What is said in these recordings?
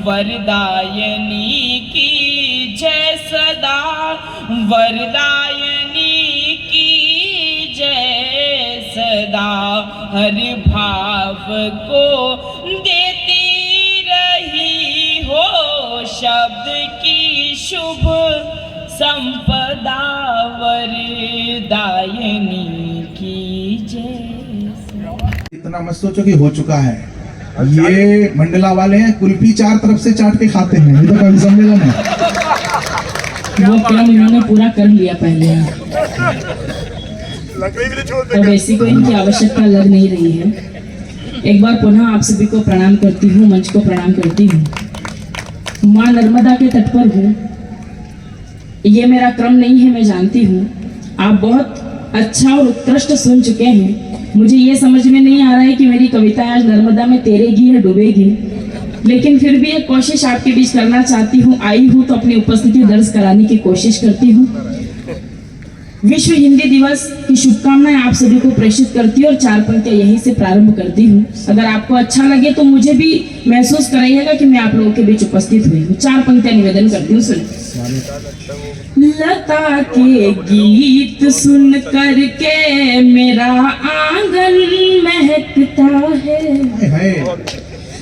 वरदायनी की जय सदा, वरदायनी की जय सदा, हर भाव को देती रही हो, शब्द की शुभ संपदा, वरदायनी की जय। इतना मत सोचो कि हो चुका है। ये मंडला वाले हैं, कुल्फी 4 तरफ से चाट के खाते हैं, ये तो कभी सम्मेलन है। वो क्रम इन्होंने पूरा कर लिया पहले, अब ऐसी कोई इनकी आवश्यकता लग नहीं रही है। एक बार पुनः आप सभी को प्रणाम करती हूँ, मंच को प्रणाम करती हूँ। माँ नर्मदा के तट पर हूँ, ये मेरा क्रम नहीं है, मैं जानती हूँ। आप बहुत अच्छा और उत्कृष्ट सुन चुके हैं। मुझे ये समझ में नहीं आ रहा है कि मेरी कविता आज नर्मदा में तैरेगी या डूबेगी, लेकिन फिर भी एक कोशिश आपके बीच करना चाहती हूँ। आई हूँ तो अपनी उपस्थिति दर्ज कराने की कोशिश करती हूँ। विश्व हिंदी दिवस की शुभकामनाएं आप सभी को प्रेषित करती हूँ और 4 पंक्तियां यहीं से प्रारंभ करती हूँ। अगर आपको अच्छा लगे तो मुझे भी महसूस कराइएगा कि मैं आप लोगों के बीच उपस्थित हुई हूँ। 4 पंक्तियां निवेदन करती हूँ, सुनिए। लता के गीत सुन करके मेरा आंगन महकता है,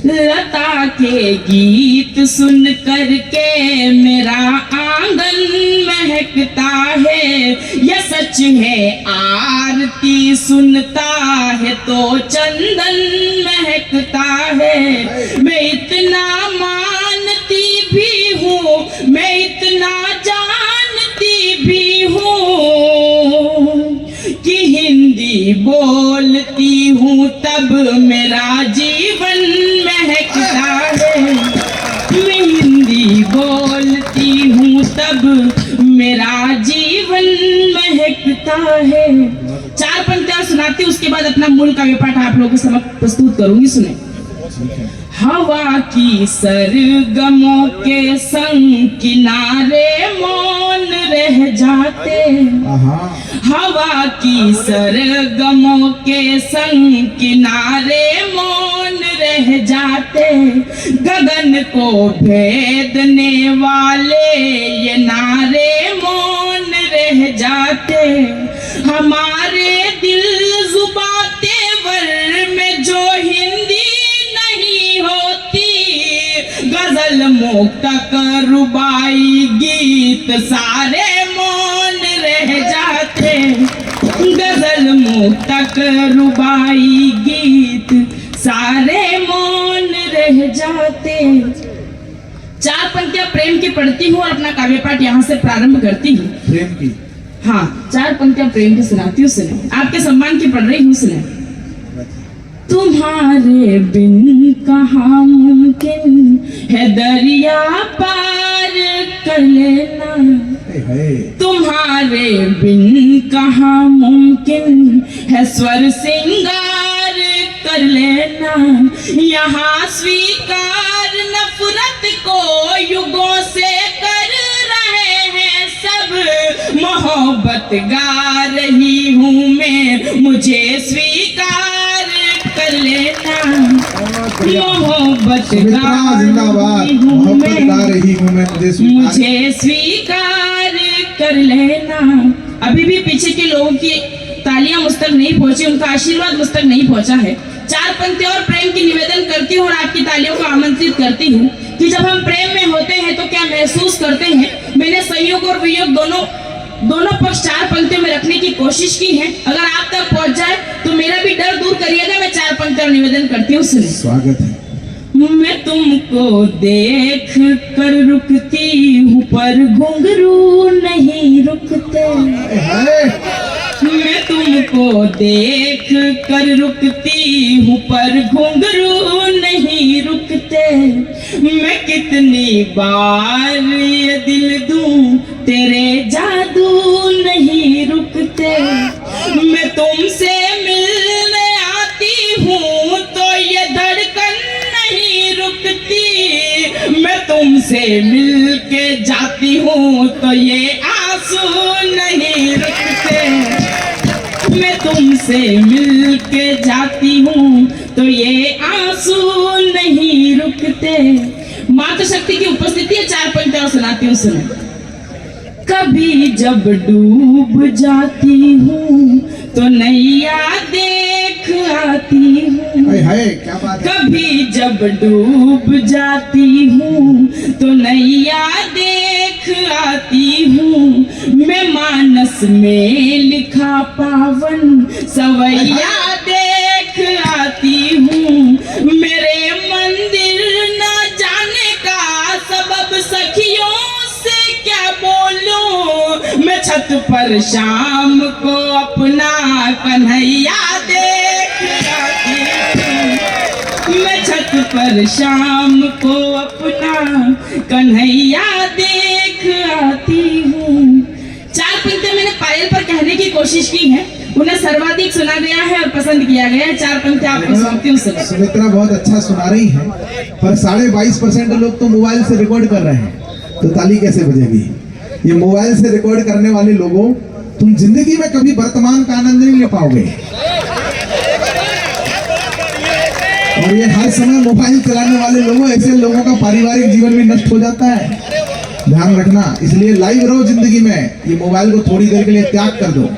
लता के गीत सुन करके मेरा आंगन महकता है। यह सच है आरती सुनता है तो चंदन महकता है। मैं इतना मानती भी हूँ, मैं इतना जानती भी हूँ कि हिंदी बोलती हूँ तब मेरा जीवन महकता है। मैं हिंदी बोलती हूँ तब मेरा जीवन महकता है। 4 पंक्तियां सुनाती, उसके बाद अपना मूल काव्य पाठ आप लोगों के समक्ष प्रस्तुत करूंगी, सुने। हवा की सरगमों के संग किनारे मौन रह जाते, हवा की सरगमों के संग किनारे मौन रह जाते। गगन को भेदने वाले ये नारे मौन रह जाते। हमारे दिल जुबां तेवर में जो हिंदी नहीं होती, गजल मुक्तक रुबाई गीत सारे मौन रह जाते। गजल मुक्तक रुबाई गीत सारे मौन रह जाते। 4 पंक्तियां प्रेम की पढ़ती हूँ और अपना काव्य पाठ यहाँ से प्रारंभ करती हूँ। प्रेम की? हाँ, 4 पंक्तियां प्रेम की सुनाती हूँ, सुने। आपके सम्मान की पढ़ रही हूँ, सुने। तुम्हारे बिन कहाँ मुमकिन है दरिया पार कर लेना, तुम्हारे बिन कहाँ मुमकिन है स्वर सिंगार कर लेना। यहाँ स्वीकार नफरत को युगों से कर रहे हैं सब, मोहब्बत गा रही हूँ मैं, मुझे स्वीकार कर लेना। मोहब्बत गा रही हूँ मैं, मुझे स्वीकार कर लेना। अभी भी पीछे के लोगों की तालियां मुझ तक नहीं पहुंची, उनका आशीर्वाद मुझ तक नहीं पहुंचा है। 4 पंक्तियां और प्रेम की निवेदन करती हूँ और आपकी तालियों को आमंत्रित करती हूँ कि जब हम प्रेम में होते हैं तो क्या महसूस करते हैं। मैंने संयोग और वियोग दोनों पक्ष 4 पंक्तियों में रखने की कोशिश की है। अगर आप तक पहुंच जाए तो मेरा भी डर दूर करिएगा। मैं 4 पंक्तियां निवेदन करती हूँ, सुनिए। स्वागत है। मैं तुमको देख कर रुकती हूँ पर घुंघरू नहीं रुकते, मैं तुमको देख कर रुकती हूँ पर घुंघरू नहीं रुकते। मैं कितनी बार ये दिल दूं तेरे जादू नहीं रुकते। मैं तुमसे मिलने आती हूँ तो ये धड़कन नहीं रुकती, मैं तुमसे मिल के जाती हूँ तो ये आंसू नहीं रुकते। मैं तुमसे मिल के जाती हूँ तो ये आंसू नहीं रुकते। मातृशक्ति की उपस्थिति है। 4 पंक्तियां और सुनाती हूँ, सुने। कभी जब डूब जाती हूँ तो नैया देख आती हूँ। हाय क्या बात है। कभी जब डूब जाती हूँ तो नैया देख आती हूँ। मैं मानस में लिखा पावन सवैया देख आती हूँ। मेरे मंदिर न जाने का सबब सखियों से क्या बोलूं। मैं छत पर शाम को अपना कन्हैया देख आती हूँ। मैं छत पर शाम को अपना कन्हैया देख आती हूँ। 4 पंक्तियां मैंने पायल पर कहने की कोशिश की है, उन्हें सर्वाधिक सुना गया है और पसंद किया गया है। 4 पंक्तियां आपको सौंपती हूँ। सुमित्रा बहुत अच्छा सुना रही है, पर 22.5% लोग तो मोबाइल से रिकॉर्ड कर रहे हैं, तो ताली कैसे बजेगी। ये मोबाइल से रिकॉर्ड करने वाले लोगों, तुम जिंदगी में कभी वर्तमान का आनंद नहीं ले पाओगे। और ये हर समय मोबाइल चलाने वाले लोगों, ऐसे लोगों का पारिवारिक जीवन भी नष्ट हो जाता है। ध्यान रखना, इसलिए लाइव रहो जिंदगी में। ये मोबाइल को थोड़ी देर के लिए त्याग कर दो।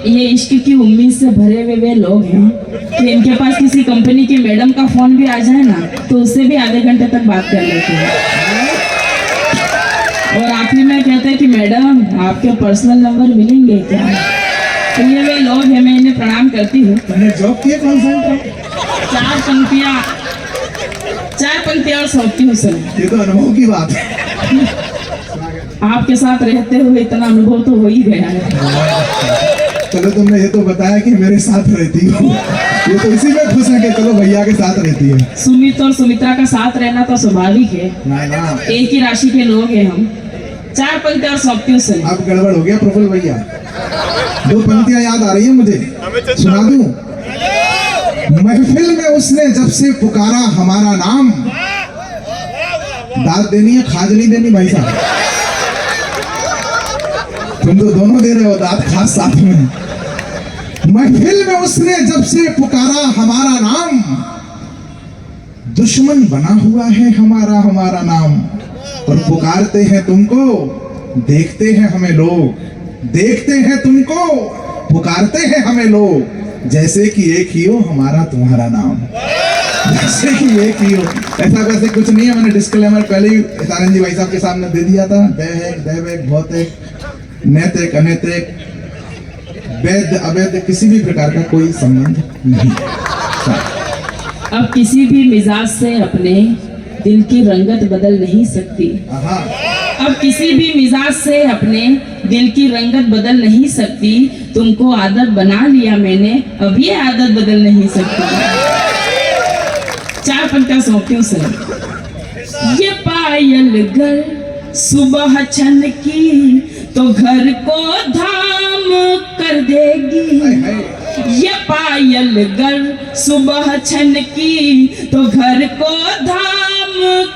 ये इश्क की उम्मीद से भरे हुए वे लोग हैं कि इनके पास किसी कंपनी की मैडम का फोन भी आ जाए ना, तो उससे भी आधे घंटे तक बात कर लेते हैं। और आखिरी में कहते हैं कि मैडम आपके पर्सनल नंबर मिलेंगे क्या। तो ये वे लोग हैं, मैं इन्हें प्रणाम करती हूँ। तुमने जॉब किया कौन सा? 4 पंक्तियां और सौंपती हूँ सर। ये तो अनुभव की बात है। आपके साथ रहते हुए इतना अनुभव तो हो ही गया है। चलो तुमने ये तो बताया कि मेरे साथ रहती हो, ये तो इसी में खुश है कि चलो भैया के साथ रहती है। सुमित और सुमित्रा का साथ रहना तो स्वाभाविक है, ना एक ही राशि के लोग हैं हम। 4 पंक्तियां और सौंपती हूँ सर। अब गड़बड़ हो गया प्रफुल्ल भैया। 2 पंक्तियां याद आ रही है मुझे, सुना दूं। महफिल में उसने जब से पुकारा हमारा नाम। दाद देनी है, खाज नहीं देनी भाई साहब। तुम तो दोनों दे रहे हो दाद खास साथ में। महफिल में उसने जब से पुकारा हमारा नाम, दुश्मन बना हुआ है हमारा नाम। और पुकारते हैं तुमको, देखते हैं हमें लोग, देखते हैं तुमको, पुकारते हैं हमें लोग। जैसे कि एक ही हो हमारा तुम्हारा नाम, जैसे कि एक ही हो। ऐसा वैसे कुछ नहीं है, मैंने डिस्क्लेमर पहले ही तारन जी भाई साहब के सामने दे दिया था। दैविक, भौतिक, नैतिक, अनैतिक, वैध अवैध किसी भी प्रकार का कोई संबंध नहीं। अब किसी भी मिजाज से अपने दिल की रंगत बदल नहीं सकती। अब किसी भी मिजाज से अपने दिल की रंगत बदल नहीं सकती। तुमको आदत बना लिया मैंने, अब ये आदत बदल नहीं सकती। 4 पंक्तियां सौंपती हूँ सर। ये पायल घर सुबह छन की तो घर को धाम कर देगी। ये पायल घर सुबह छन की तो घर को धाम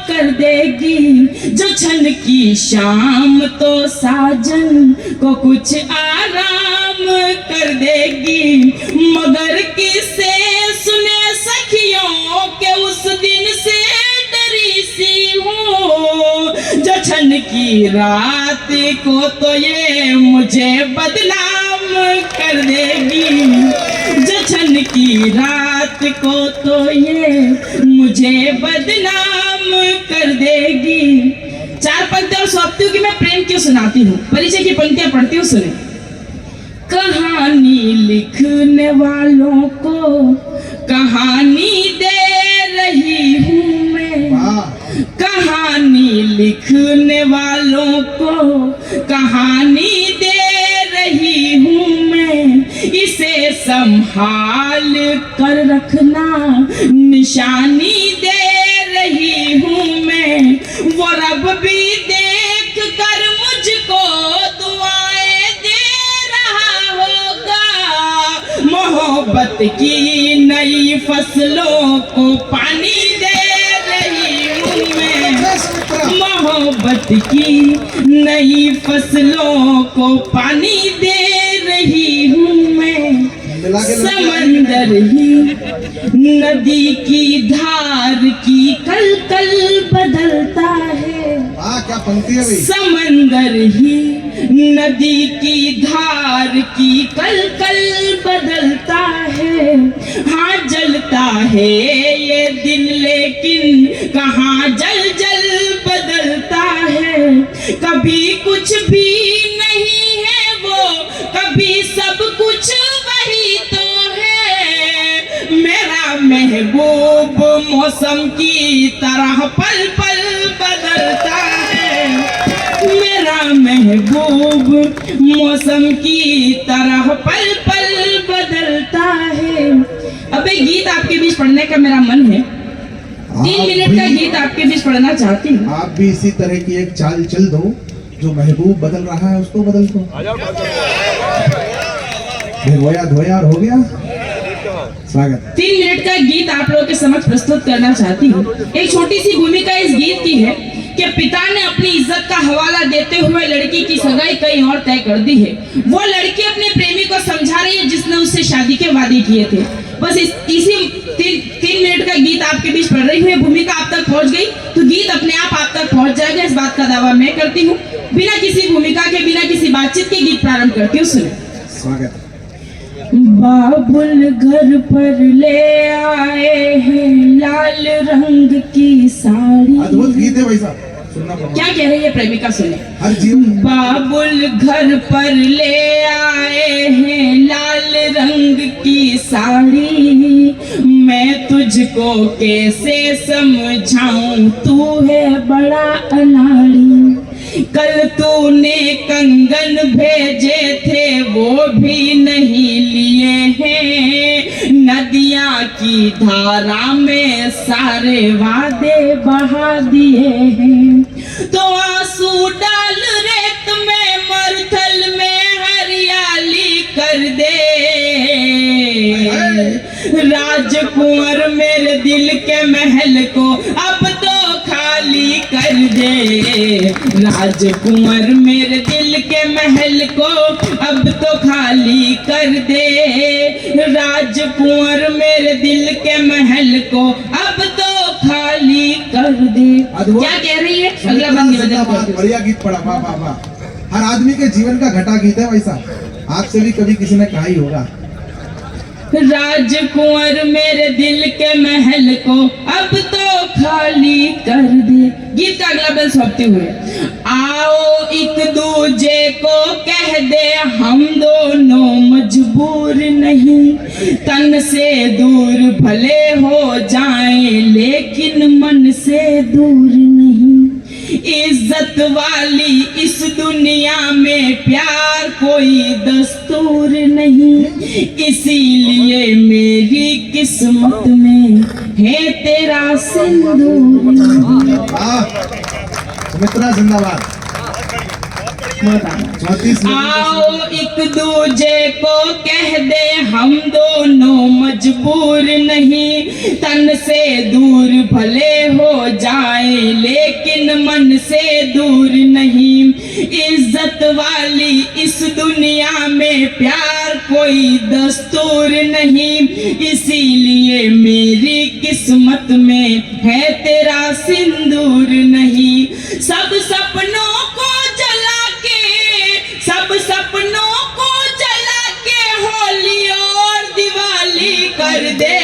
कर देगी। जो छन की शाम तो साजन को कुछ आराम कर देगी। मगर किसे सुने सखियों के उस दिन से डरी सी हूँ। जो छन की रात को तो ये मुझे बदनाम कर देगी। जो छन की रात को तो ये मुझे बदनाम कर देगी। 4 पंक्तियां और सौंपती हूँ कि मैं प्रेम क्यों सुनाती हूँ। परिचय की पंक्तियां पढ़ती हूँ, सुने। कहानी लिखने वालों को कहानी दे रही हूँ मैं। कहानी लिखने वालों को कहानी दे रही हूँ मैं। इसे संभाल कर रखना निशानी दे रही हूँ मैं। वो रब भी देख कर मुझको दुआएं दे रहा होगा। मोहब्बत की नई फसलों को पानी दे रही हूँ मैं। मोहब्बत की नई फसलों को पानी दे रही हूँ मैं। मिला के समंदर ही नदी की धार की कल कल बदलता है। क्या पंक्ति है भाई। समंदर ही नदी की धार की कल कल बदलता है। हाँ जलता है ये दिल लेकिन कहाँ जल जल बदलता है। कभी कुछ भी नहीं है वो, कभी सब कुछ वही तो है। मेरा महबूब मौसम की तरह पल पल बदलता है। मेरा महबूब मौसम की तरह पल पल बदलता है। अब एक गीत आपके बीच पढ़ने का मेरा मन है। 3 मिनट का गीत आपके बीच पढ़ना चाहती हूँ। आप भी इसी तरह की एक चाल चल दो, जो महबूब बदल रहा है उसको बदल दो। भिगोया धोया और हो गया। स्वागत। 3 मिनट का गीत आप लोगों के समक्ष प्रस्तुत करना चाहती हूँ। एक छोटी सी भूमिका इस गीत की है कि पिता ने अपनी इज्जत का हवाला देते हुए लड़की की सगाई कहीं और तय कर दी है। वो लड़की अपने प्रेमी को समझा रही है जिसने उससे शादी के वादे किए थे। बस इसी 3 मिनट का गीत आपके बीच पढ़ रही हूँ। भूमिका आप तक पहुँच गई तो गीत अपने आप तक पहुँच जाएगा, इस बात का दावा मैं करती हूँ। बिना किसी भूमिका के, बिना किसी बातचीत के गीत प्रारंभ करती हूँ। सुने। स्वागत। बाबुल घर पर ले आए हैं लाल रंग की साड़ी। अद्भुत गीत है भाई साहब, सुनना पड़ेगा। क्या कह रही है प्रेमिका, सुने। हर जीवन बाबुल घर पर ले आए हैं लाल रंग की साड़ी। मैं तुझको कैसे समझाऊं, तू है बड़ा अनाड़ी। कल तूने कंगन भेजे थे वो भी नहीं लिए हैं। नदियाँ की धारा में सारे वादे बहा दिए हैं। तो आंसू डाल रेत में, मरुथल में हरियाली कर दे। राजकुंवर मेरे दिल के महल को अब तो खाली कर दे। राजकुंवर मेरे दिल के महल को अब तो खाली कर दे। राजकुंवर मेरे दिल के महल को अब तो खाली कर दे। क्या कह रही है? अगला बंदी बदल। बढ़िया गीत पढ़ा, वाह वाह वाह। हर आदमी के जीवन का घटा गीत है वैसा। आपसे भी कभी किसी ने कहा ही होगा। राजकुंवर मेरे दिल के महल को अब तो खाली कर दे। गीत का अगला बंद सौंपते हुए, आओ एक दूजे को कह दे हम दोनों मजबूर नहीं। तन से दूर भले हो जाएं लेकिन मन से दूर नहीं। इज्जत वाली इस दुनिया में प्यार कोई दस्तूर नहीं। इसीलिए मेरी किस्मत में है तेरा सिंदूर। सुमित्रा जिंदाबाद। आओ एक दूजे को कह दे हम दोनों मजबूर नहीं। तन से दूर भले हो जाए लेकिन मन से दूर नहीं। इज्जत वाली इस दुनिया में प्यार कोई दस्तूर नहीं। इसीलिए मेरी किस्मत में है तेरा सिंदूर नहीं। सब सपनों को जला के, सब सपनों को जला के होली और दिवाली कर दे।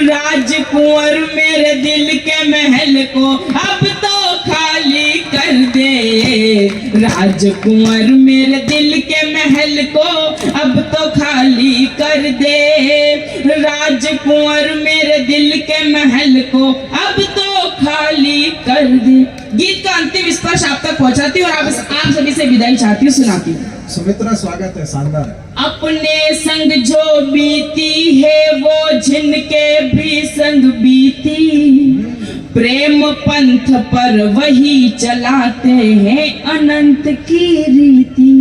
राजकुंवर मेरे दिल के महल को अब तो खाली कर दे। राजकुंवर मेरे दिल के महल को अब तो खाली कर दे। राजकुंवर मेरे दिल के महल को अब तो खाली कर दे। गीत का अंतिम स्पर्श आप तक पहुंचाती हूँ और आप सभी से विदाई चाहती हूँ, सुनाती हूँ। सुमित्रा स्वागत है, शानदार। अपने संग जो बीती है वो जिनके भी संग बीती। प्रेम पंथ पर वही चलाते हैं अनंत की रीति।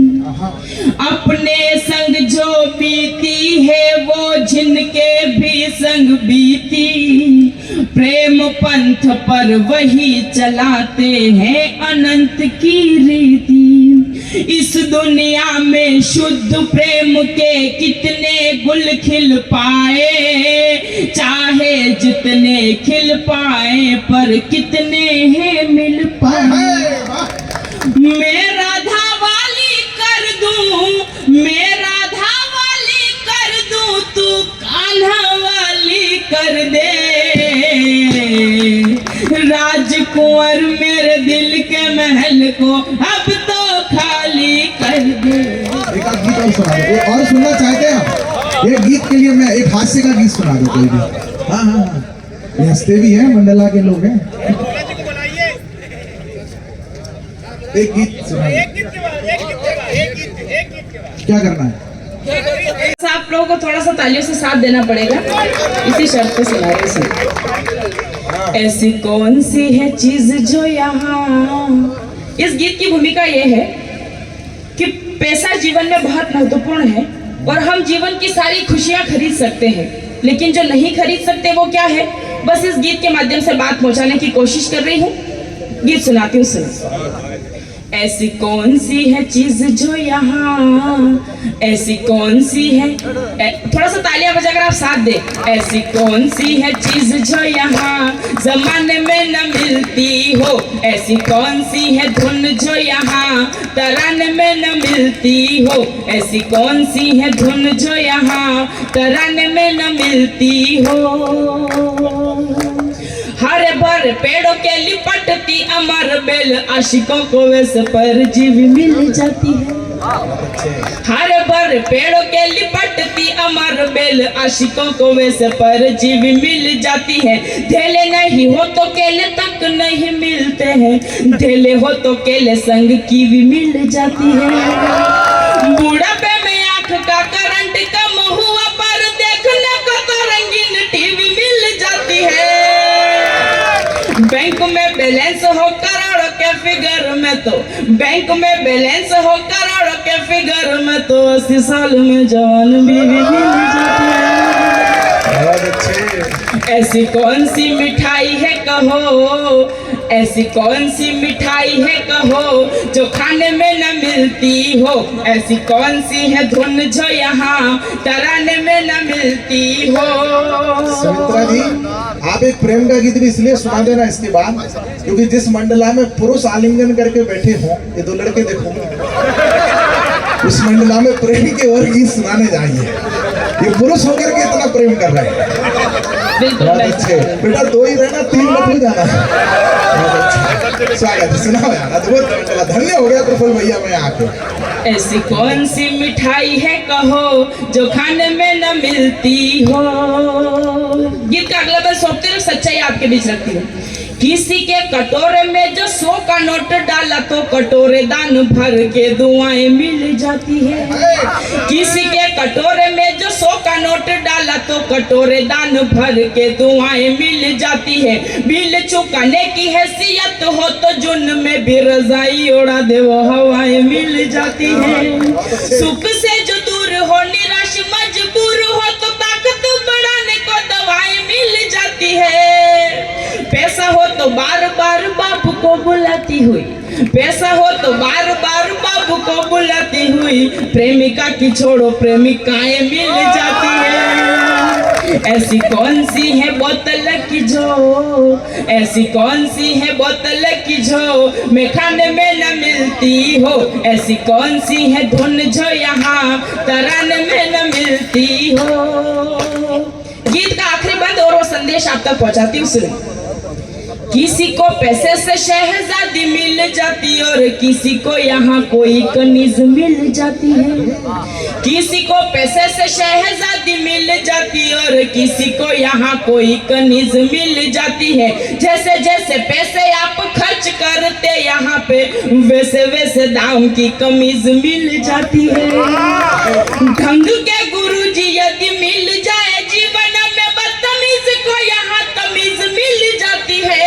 अपने संग जो बीती है वो जिनके भी संग बीती। प्रेम पंथ पर वही चलाते हैं अनंत की रीति। इस दुनिया में शुद्ध प्रेम के कितने गुल खिल पाए, चाहे जितने खिल पाए पर कितने हैं मिल पाए। मैं राधा वाली कर दूं, मैं राधा वाली कर दूं, तू कान्हा वाली कर दे। राजकुंवर मेरे दिल के महल को अब तो खाली कर दे। एक आध गीत और सुना दो, और सुनना चाहते हैं आप? ये गीत के लिए मैं एक हास्य का गीत सुना दो कोई भी। हाँ हाँ हाँ, ये हंसते भी हैं, मंडला के लोग हैं। एक गीत सुना दो। क्या करना है? आप लोगों को थोड़ा सा तालियों से साथ देना पड़ेगा, इसी शर्त पे सुना रहे हैं। ऐसी कौन सी है चीज जो यहाँ, इस गीत की भूमिका ये है कि पैसा जीवन में बहुत महत्वपूर्ण है और हम जीवन की सारी खुशियां खरीद सकते हैं, लेकिन जो नहीं खरीद सकते वो क्या है, बस इस गीत के माध्यम से बात पहुंचाने की कोशिश कर रही हूँ। गीत सुनाती हूँ, सुनो। ऐसी कौन सी है चीज जो यहाँ, ऐसी कौन सी है, थोड़ा सा तालियां बजाकर आप साथ दे। ऐसी कौन सी है चीज जो यहाँ जमाने में न मिलती हो, ऐसी कौन सी है धुन जो यहाँ तराने में न मिलती हो, ऐसी कौन सी है धुन जो यहाँ तराने में न मिलती हो। हरे भरे पेड़ों के लिपटती अमर बेल, आशिकों को वैसे पर जीव मिल जाती है। हरे भरे पेड़ों के लिपटती अमर बेल, आशिकों को वैसे पर जीव मिल जाती है। धेले नहीं हो तो केले तक नहीं मिलते हैं, धेले हो तो केले संग की भी मिल जाती है। बुढ़ापे में आंख का करंट कम हुआ पर देखने को तो रंगीन टीवी मिल जाती है। बैंक में बैलेंस हो करोड़ों के फिगर में तो, बैंक में बैलेंस हो करोड़ों के फिगर में तो 80 साल में जवान बीवी मिल जाती है। बहुत अच्छे। ऐसी कौन सी मिठाई है कहो, ऐसी कौन सी मिठाई है कहो जो खाने में न मिलती हो, ऐसी कौन सी है धुन जो यहाँ तराने में न मिलती हो। सुमित्रा जी, आप एक प्रेम का गीत भी इसलिए सुना देना इसके बाद, क्योंकि जिस मंडला में पुरुष आलिंगन करके बैठे हों, ये दो लड़के देखो, उस मंडला में प्रेम के और गीत सुनाने जाएंगे। ये पुरुष होकर के इतना प्रेम कर रहे हैं। बहुत अच्छे बेटा, दो ही रहना, तीन मत हो जाना। बहुत अच्छा, स्वागत है, सुनाओ यार, अद्भुत। धन्य हो गया प्रफुल्ल भैया मैं आके। ऐसी कौन सी मिठाई है कहो जो खाने में न मिलती हो। गीत का अगला बस सोचते रहो, सच्चाई आपके बीच रखती हूँ। किसी के कटोरे में जो 100 का नोट डाला तो कटोरे दान भर के दुआएं मिल जाती है। किसी के कटोरे में जो 100 का नोट डाला तो कटोरे दान भर के दुआएं मिल जाती है। बिल चुकाने की हैसियत हो तो जुन में भी रजाई ओढ़ा दे वो हवाएं मिल जाती है। सुख से जो दूर हो निराश मजबूर हो तो ताकत बढ़ाने को दवाएं मिल जाती है। पैसा हो तो बार बार बाप को बुलाती हुई, पैसा हो तो बार बार बाप को बुलाती हुई, प्रेमिका की छोड़ो प्रेमिकाएं मिल जाती है। ऐसी कौन सी है बोतल की जो, ऐसी कौन सी है बोतल की जो मैं खाने में न मिलती हो, ऐसी कौन सी है धुन जो यहाँ तराने में न मिलती हो। गीत का आखिरी बंद और वो संदेश आप तक पहुंचाती हूँ, सुनो। किसी को पैसे से शहजादी मिल जाती और किसी को यहाँ कोई कनीज मिल जाती है। किसी को पैसे से शहजादी मिल जाती और किसी को यहाँ कोई कनीज मिल जाती है। जैसे जैसे पैसे आप खर्च करते यहाँ पे वैसे वैसे दाम की कमीज मिल जाती है। ढंग के गुरुजी यदि मिल जाए जीवन में बदतमीज को यहाँ तमीज मिल जाती है।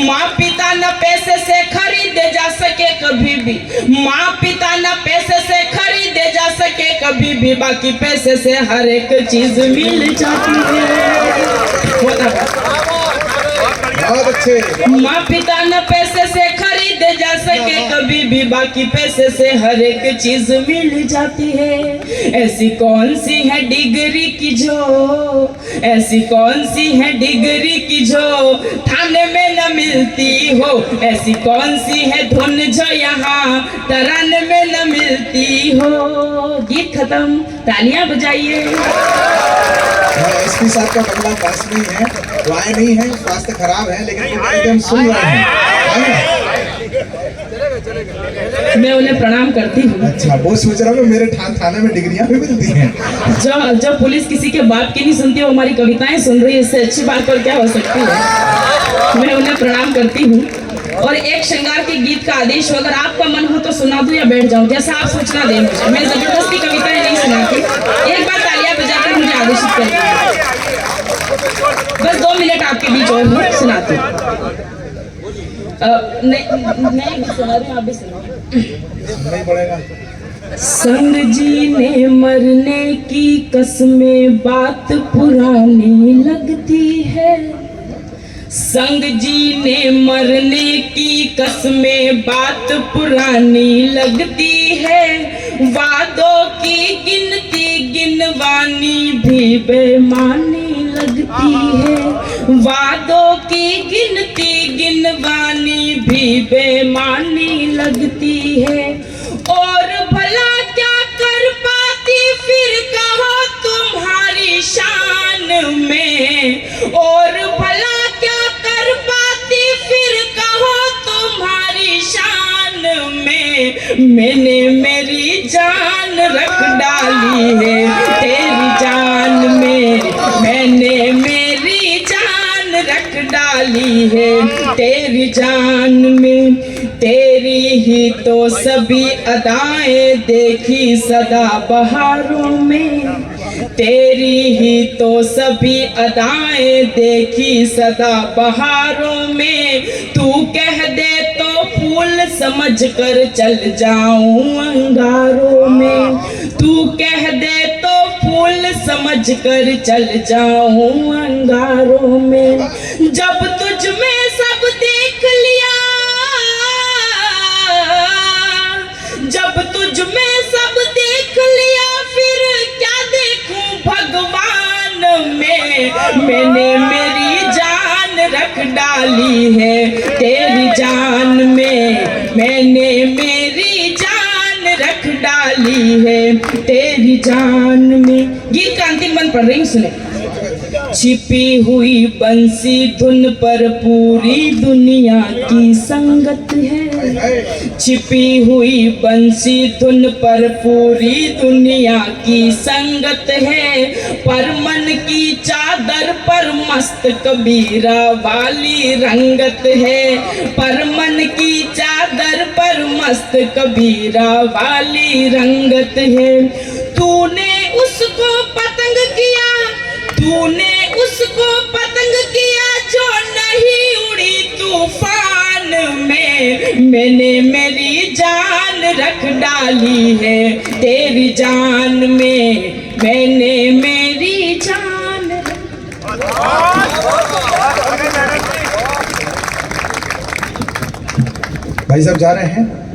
माँ पिता न पैसे से खरीदे जा सके कभी भी, माँ पिता न पैसे से खरीदे जा सके कभी भी, बाकी पैसे से हर एक चीज मिल जाती है। बहुत अच्छे। माँ पिता न पैसे से खरीदे जा सके कभी भी, बाकी पैसे से हर एक चीज मिल जाती है। ऐसी कौन सी है डिग्री की जो, ऐसी कौन सी है डिग्री की जो थाने में न मिलती हो, ऐसी कौन सी है धुन जो यहाँ तराने में न मिलती हो। गीत खत्म, तालियां बजाइए। एसपी साहब का बंगला पास में ही है, वो आए नहीं है, स्वास्थ्य खराब है, लेकिन हम सुन रहे हैं। मैं उन्हें प्रणाम करती हूँ। अच्छा, वो सोच रहा हूँ मेरे थाने में डिग्रियां भी मिलती हैं। जो पुलिस किसी के बाप की नहीं सुनती, वो हमारी कविताएं सुन रही है, इससे अच्छी बात और क्या हो सकती है। मैं उन्हें प्रणाम करती हूँ। और एक श्रृंगार के गीत का आदेश हो, अगर आपका मन हो तो सुना दूं या बैठ जाऊं, जैसा आप सूचना दें मुझे। मैं जबरदस्ती कविताएं नहीं सुनाती, एक बार तालियां बजाकर मुझे आदेशित कर दीजिए। बस 2 मिनट आपके बीच और हूँ, सुनाती हूँ। नहीं सुना रहे, आप भी सुनाओ। नहीं पड़ेगा। संग जी ने मरने की कसमें बात पुरानी लगती है, संग जी ने मरने की कसमें बात पुरानी लगती है। वादों की गिनती गिनवानी भी बेमानी लगती है, वादों की गिनती गिनवानी भी बेमानी लगती है। और भला क्या कर पाती फिर कहो तुम्हारी शान में, और भला क्या कर पाती फिर कहो तुम्हारी शान में। मैंने मेरी जान रख डाली है तेरी जान में, मैंने मेरी जान रख डाली है तेरी जान में। तेरी ही तो सभी अदाएं देखी सदा बहारों में, तेरी ही तो सभी अदाएं देखी सदा बहारों में। तू कह दे तो फूल समझ कर चल जाऊं अंगारों में, तू कह दे तो फूल समझ कर चल जाऊं अंगारों में। जब तुझ में सब देख लिया, जब तुझ में सब देख लिया फिर क्या देखूं भगवान में। मैंने मेरी जान रख डाली है तेरी जान में, मैंने मेरी जान रख डाली है तेरी जान में। गीत का अंतिम बंद पढ़ रही हूँ, सुने। छिपी हुई बंसी धुन पर पूरी दुनिया की संगत है, छिपी हुई बंसी धुन पर पूरी दुनिया की संगत है। पर मन की चादर पर मस्त कबीरा वाली रंगत है, पर मन की चादर पर मस्त कबीरा वाली रंगत है। तूने उसको पतंग किया, तूने उसको पतंग किया जो नहीं उड़ी तूफान में। मैंने मेरी जान रख डाली है तेरी जान में, मैंने मेरी जान। भाई साहब जा रहे हैं।